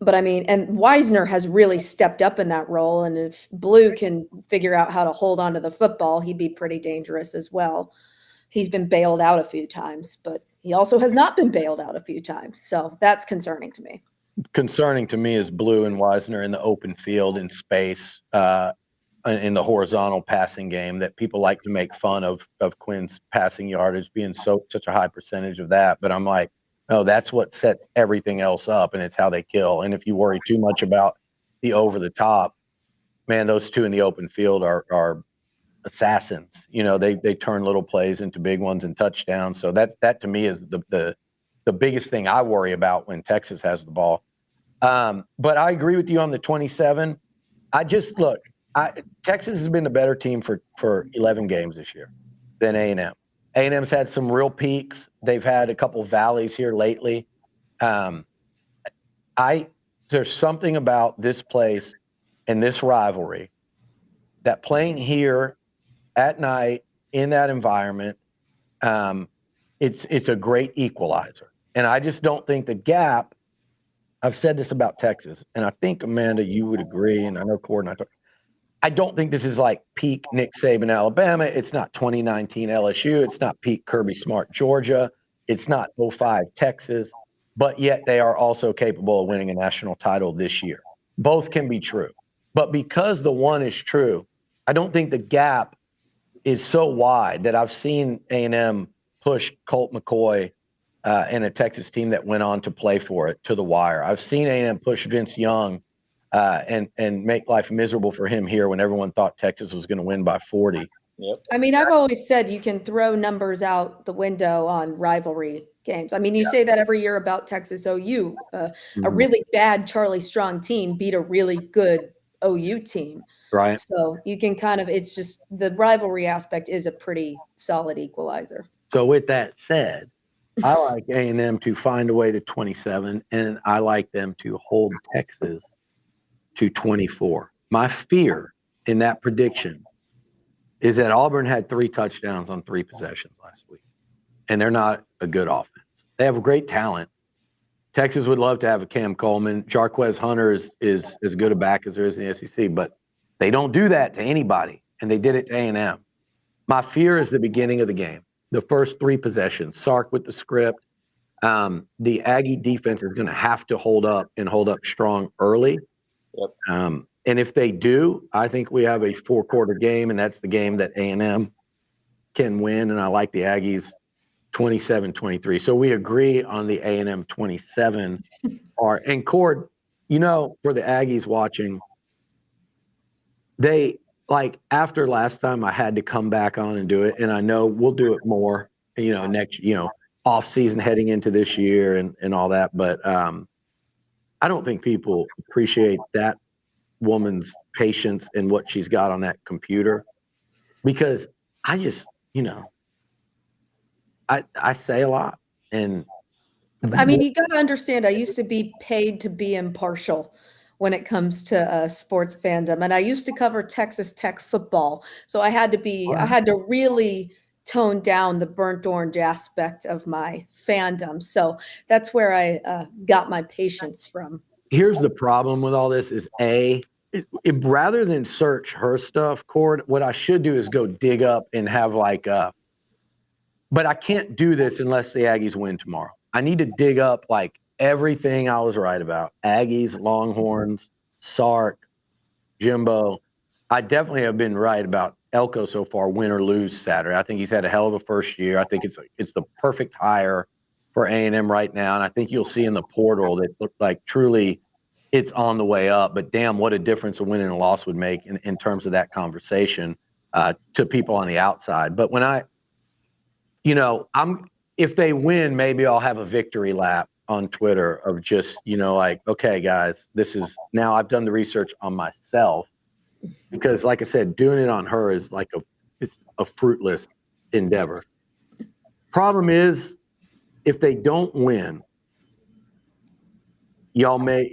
But I mean, and Wisner has really stepped up in that role. And if Blue can figure out how to hold on to the football, he'd be pretty dangerous as well. He's been bailed out a few times, but he also has not been bailed out a few times. So that's concerning to me. Concerning to me is Blue and Wisner in the open field in space, in the horizontal passing game that people like to make fun of Quinn's passing yardage being such a high percentage of that. But I'm like, no, that's what sets everything else up, and it's how they kill. And if you worry too much about the over the top, man, those two in the open field are assassins. You know, they turn little plays into big ones and touchdowns. So that to me is the biggest thing I worry about when Texas has the ball. But I agree with you on the 27. Texas has been the better team for 11 games this year than A&M. A&M's had some real peaks. They've had a couple valleys here lately. There's something about this place and this rivalry that playing here at night in that environment, it's a great equalizer. And I just don't think the gap. I've said this about Texas, and I think, Amanda, you would agree, and I know Cord and I don't think this is like peak Nick Saban, Alabama. It's not 2019 LSU. It's not peak Kirby Smart, Georgia. It's not 05 Texas, but yet they are also capable of winning a national title this year. Both can be true. But because the one is true, I don't think the gap is so wide that I've seen A&M push Colt McCoy and a Texas team that went on to play for it to the wire. I've seen A&M push Vince Young and make life miserable for him here when everyone thought Texas was going to win by 40. Yep. I mean, I've always said you can throw numbers out the window on rivalry games. I mean, you say that every year about Texas OU. A really bad Charlie Strong team beat a really good OU team. Right. So you can kind of, it's just the rivalry aspect is a pretty solid equalizer. So with that said, I like A&M to find a way to 27, and I like them to hold Texas to 24. My fear in that prediction is that Auburn had 3 touchdowns on 3 possessions last week, and they're not a good offense. They have a great talent. Texas would love to have a Cam Coleman. Jarquez Hunter is as good a back as there is in the SEC, but they don't do that to anybody, and they did it to A&M. My fear is the beginning of the game. The first 3 possessions, Sark with the script. The Aggie defense is going to have to hold up strong early. Yep. And if they do, I think we have a 4-quarter game, and that's the game that A&M can win. And I like the Aggies 27-23. So we agree on the A&M 27 part. And Cord, for the Aggies watching, they after last time I had to come back on and do it, and I know we'll do it more, next, off season heading into this year and all that. But I don't think people appreciate that woman's patience and what she's got on that computer, because I just, I say a lot. And I mean, you got to understand, I used to be paid to be impartial when it comes to sports fandom. And I used to cover Texas Tech football. So I had to really tone down the burnt orange aspect of my fandom. So that's where I got my patience from. Here's the problem with all this is rather than search her stuff, Cord, what I should do is go dig up and have but I can't do this unless the Aggies win tomorrow. I need to dig up everything I was right about. Aggies, Longhorns, Sark, Jimbo. I definitely have been right about Elko so far, win or lose Saturday. I think he's had a hell of a first year. I think it's the perfect hire for A&M right now. And I think you'll see in the portal that look like truly it's on the way up. But damn, what a difference a win and a loss would make in terms of that conversation to people on the outside. But when if they win, maybe I'll have a victory lap on Twitter of just, okay, guys, now I've done the research on myself, because like I said, doing it on her is it's a fruitless endeavor. Problem is, if they don't win, y'all may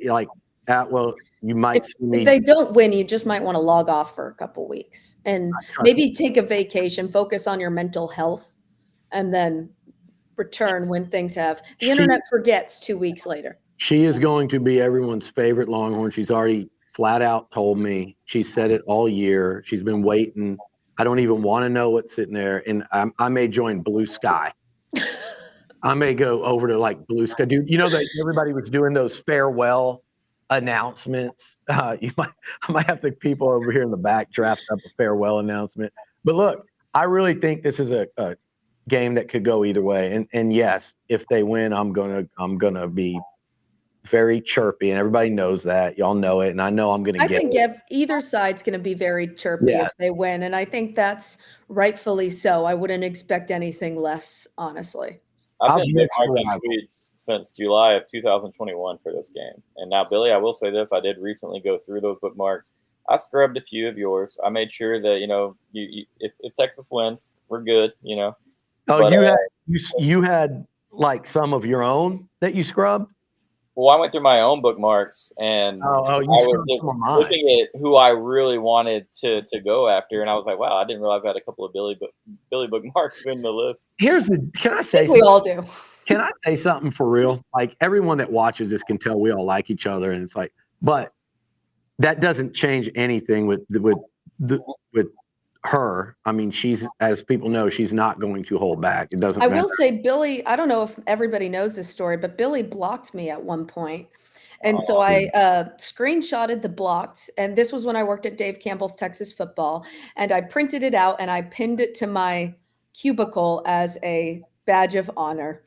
Atwell, you might see me. If they don't win, you just might want to log off for a couple weeks and maybe take a vacation, focus on your mental health, and then return when things have. The internet forgets 2 weeks later. She is going to be everyone's favorite Longhorn. She's already flat out told me. She said it all year. She's been waiting. I don't even want to know what's sitting there. And I may join Blue Sky. I may go over to Blue Sky. Dude, that everybody was doing those farewell announcements. I might have the people over here in the back draft up a farewell announcement. But look, I really think this is a game that could go either way. And yes, if they win, I'm gonna be very chirpy, and everybody knows that. Y'all know it, and I know I'm gonna I think either side's gonna be very chirpy if they win, and I think that's rightfully so. I wouldn't expect anything less, honestly. I've been bookmarking tweets since July of 2021 for this game. And now, Billy, I will say this. I did recently go through those bookmarks. I scrubbed a few of yours. I made sure that, if Texas wins, we're good, Oh, but, you had some of your own that you scrubbed? Well, I went through my own bookmarks, and Oh, I you was screwed just some of mine. looking at who I really wanted to go after, and I was like, wow, I didn't realize I had a couple of Billy bookmarks in the list. Can I I say think we all do. Can I say something for real? Like, everyone that watches this can tell we all like each other, and it's like, but that doesn't change anything with her. I mean, she's, as people know, she's not going to hold back. It doesn't I matter. will say Billy, I don't know if everybody knows this story, but Billy blocked me at one point. And so I screenshotted the blocks, and this was when I worked at Dave Campbell's Texas Football, and I printed it out and I pinned it to my cubicle as a badge of honor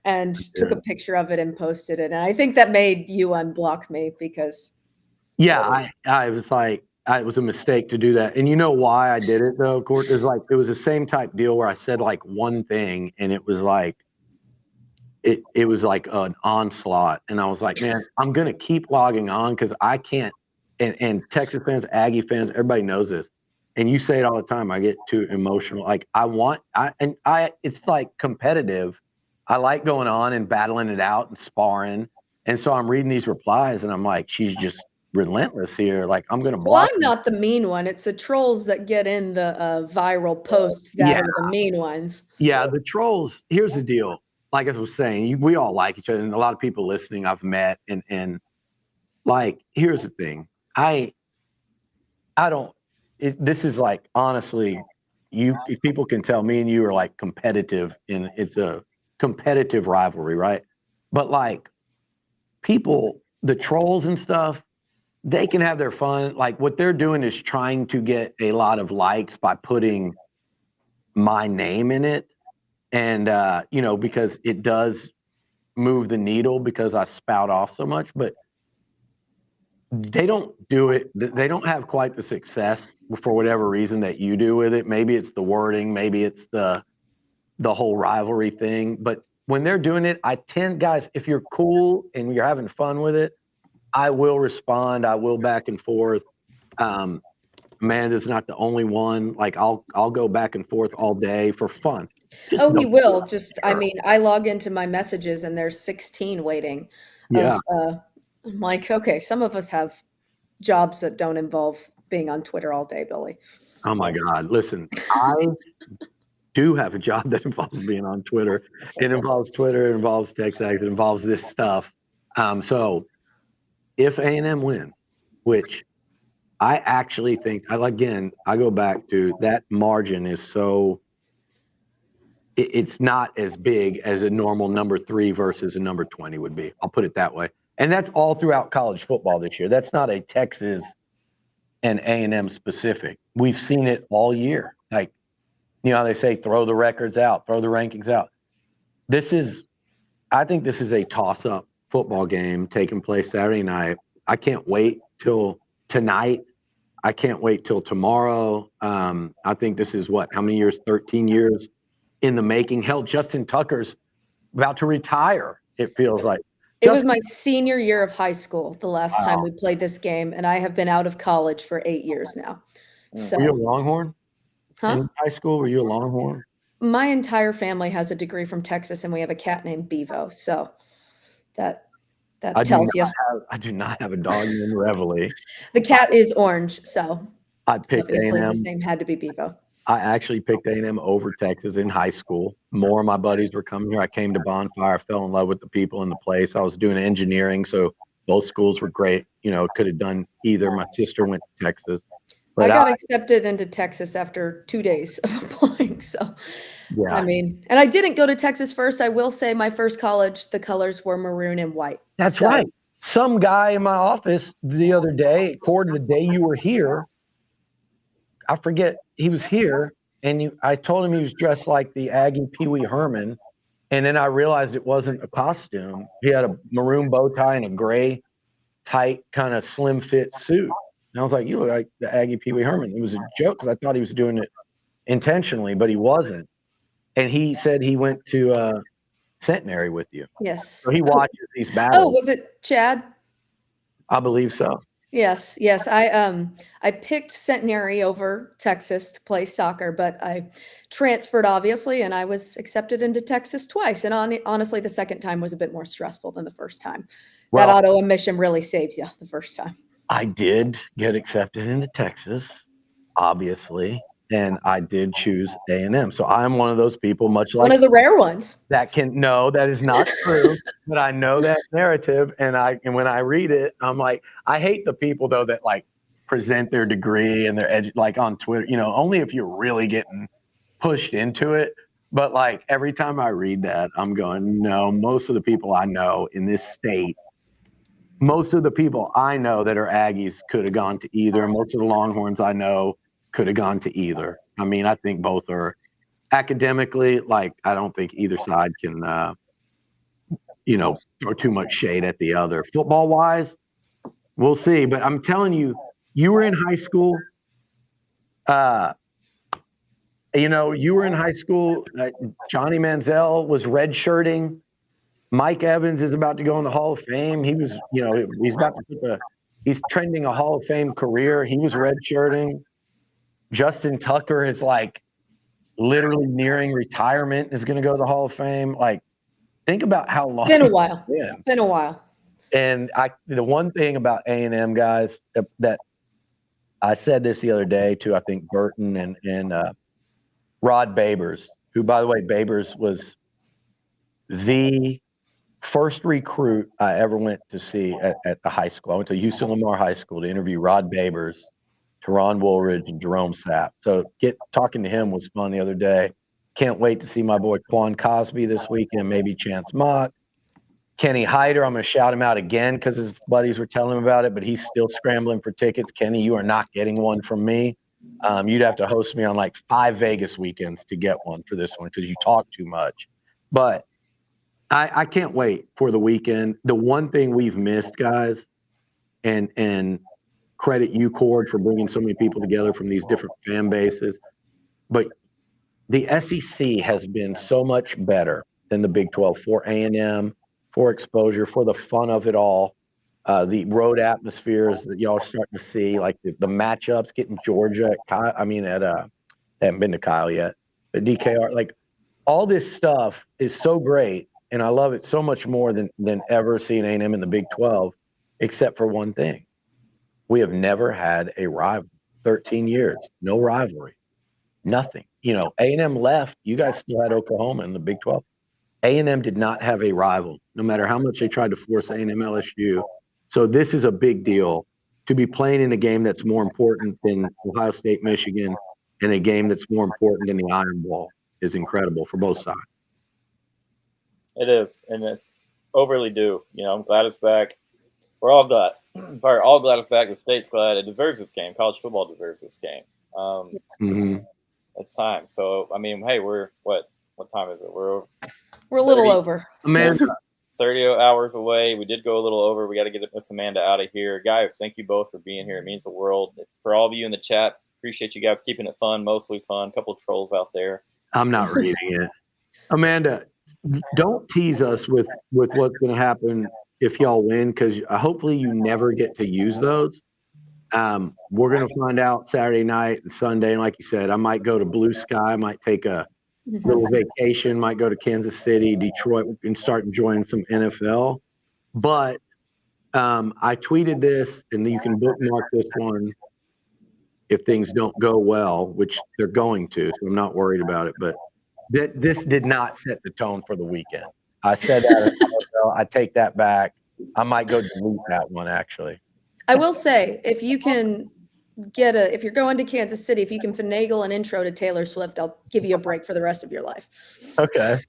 and took a picture of it and posted it. And I think that made you unblock me because Yeah, I was like, it was a mistake to do that. And you know why I did it though, Court? Is like, it was the same type deal where I said like one thing and it was like, it was like an onslaught. And I was like, man, I'm going to keep logging on because I can't, and Texas fans, Aggie fans, everybody knows this. And you say it all the time. I get too emotional. Like it's like competitive. I like going on and battling it out and sparring. And so I'm reading these replies and I'm like, she's just relentless here. Like, I'm going to well, block I'm not the mean one. It's the trolls that get in the viral posts that Yeah. are the mean ones. Yeah, the trolls. Here's the deal. Like I was saying, we all like each other, and a lot of people listening I've met, and like, here's the thing. I don't. This is like, honestly, if people can tell me and you are like competitive, and it's a competitive rivalry, right? But like, people, the trolls and stuff, they can have their fun. Like, what they're doing is trying to get a lot of likes by putting my name in it. And, because it does move the needle because I spout off so much, but they don't do it. They don't have quite the success for whatever reason that you do with it. Maybe it's the wording, maybe it's the whole rivalry thing. But when they're doing it, guys, if you're cool and you're having fun with it, I will respond. I will back and forth. Amanda's not the only one. Like, I'll go back and forth all day for fun. Oh, he will. Just, I mean, I log into my messages and there's 16 waiting. Yeah. I'm like, okay, some of us have jobs that don't involve being on Twitter all day, Billy. Oh my God. Listen, I do have a job that involves being on Twitter. It involves Twitter, it involves TexAgs, it involves this stuff. So if A&M wins, which I actually think, I go back to that margin is so, it's not as big as a normal number 3 versus a number 20 would be. I'll put it that way. And that's all throughout college football this year. That's not a Texas and A&M specific. We've seen it all year. Like, how they say, throw the records out, throw the rankings out. I think this is a toss-up football game taking place Saturday night. I can't wait till tonight. I can't wait till tomorrow. I think this is how many years? 13 years in the making. Hell, Justin Tucker's about to retire, it feels like. It was my senior year of high school, the last time we played this game, and I have been out of college for 8 years now. So, were you a Longhorn? Huh? In high school, were you a Longhorn? My entire family has a degree from Texas, and we have a cat named Bevo. So that tells you. I do not have a dog named Reveille. The cat is orange, so I picked obviously A&M. his name had to be Bevo. I actually picked A&M over Texas in high school. More of my buddies were coming here. I came to Bonfire, fell in love with the people in the place. I was doing engineering, so both schools were great. Could have done either. My sister went to Texas. But I got accepted into Texas after 2 days of applying. So, yeah. I mean, and I didn't go to Texas first. I will say my first college, the colors were maroon and white. That's right. Some guy in my office the other day, according to the day you were here, I forget, he was here, and I told him he was dressed like the Aggie Pee Wee Herman, and then I realized it wasn't a costume. He had a maroon bow tie and a gray, tight, kind of slim fit suit. And I was like, you look like the Aggie Pee Wee Herman. It was a joke because I thought he was doing it intentionally, but he wasn't. And he said he went to Centenary with you. Yes. So he watches these battles. Oh, was it Chad? I believe so. Yes, yes. I picked Centenary over Texas to play soccer, but I transferred obviously, and I was accepted into Texas twice. And honestly, the second time was a bit more stressful than the first time. That Well, auto admission really saves you the first time. I did get accepted into Texas, obviously, and I did choose A&M. So I'm one of those people, much One like of the rare ones. that no, that is not true. But I know that narrative, and when I read it, I'm like, I hate the people though that like present their degree and their like on Twitter. Only if you're really getting pushed into it. But like every time I read that, I'm going, no. Most of the people I know in this state, most of the people I know that are Aggies could have gone to either. Most of the Longhorns I know could have gone to either. I mean, I think both are academically, like, I don't think either side can, throw too much shade at the other. Football wise, we'll see. But I'm telling you, you were in high school. You were in high school. Johnny Manziel was redshirting. Mike Evans is about to go in the Hall of Fame. He was, he's about to he's trending a Hall of Fame career. He was redshirting. Justin Tucker is like literally nearing retirement, is going to go to the Hall of Fame. Like, think about how long. It's been a while. It's been a while. And the one thing about A&M guys that I said this the other day to, I think, Burton and Rod Babers, who, by the way, Babers was the first recruit I ever went to see at the high school. I went to Houston Lamar High School to interview Rod Babers, Teron Woolridge, and Jerome Sapp. So talking to him was fun the other day. Can't wait to see my boy Quan Cosby this weekend, maybe Chance Mott. Kenny Hyder, I'm going to shout him out again because his buddies were telling him about it, but he's still scrambling for tickets. Kenny, you are not getting one from me. You'd have to host me on like 5 Vegas weekends to get one for this one because you talk too much. But I can't wait for the weekend. The one thing we've missed, guys, and credit you, Cord, for bringing so many people together from these different fan bases, but the SEC has been so much better than the Big 12 for A&M, for exposure, for the fun of it all, the road atmospheres that y'all are starting to see, like the matchups, getting Georgia at Kyle. I mean, I haven't been to Kyle yet, but DKR, like all this stuff is so great, and I love it so much more than ever seeing A&M in the Big 12, except for one thing. We have never had a rival. 13 years, no rivalry, nothing. A&M left. You guys still had Oklahoma in the Big 12. A&M did not have a rival, no matter how much they tried to force A&M LSU. So this is a big deal to be playing in a game that's more important than Ohio State, Michigan, and a game that's more important than the Iron Bowl is incredible for both sides. It is, and it's overly due. I'm glad it's back. We're all glad. We're all glad it's back. The state's glad. It deserves this game. College football deserves this game. It's time. So, I mean, hey, we're what time is it? We're a little over. Amanda. 30 hours away. We did go a little over. We got to get Miss Amanda out of here. Guys, thank you both for being here. It means the world. For all of you in the chat, appreciate you guys keeping it fun, mostly fun. A couple of trolls out there. I'm not reading it. Amanda, don't tease us with what's going to happen if y'all win, because hopefully you never get to use those. We're going to find out Saturday night and Sunday. And like you said, I might go to Blue Sky. I might take a little vacation, might go to Kansas City, Detroit, and start enjoying some NFL. But I tweeted this, and you can bookmark this one if things don't go well, which they're going to, so I'm not worried about it. But this did not set the tone for the weekend. I said that. I take that back. I might go delete that one, actually. I will say, if you can if you're going to Kansas City, if you can finagle an intro to Taylor Swift, I'll give you a break for the rest of your life. Okay.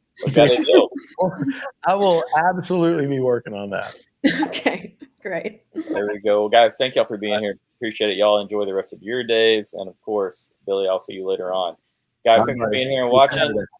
I will absolutely be working on that. Okay, great. There we go. Well, guys, thank y'all for being here. Appreciate it. Y'all enjoy the rest of your days. And of course, Billy, I'll see you later on. Guys, thanks for being here and watching.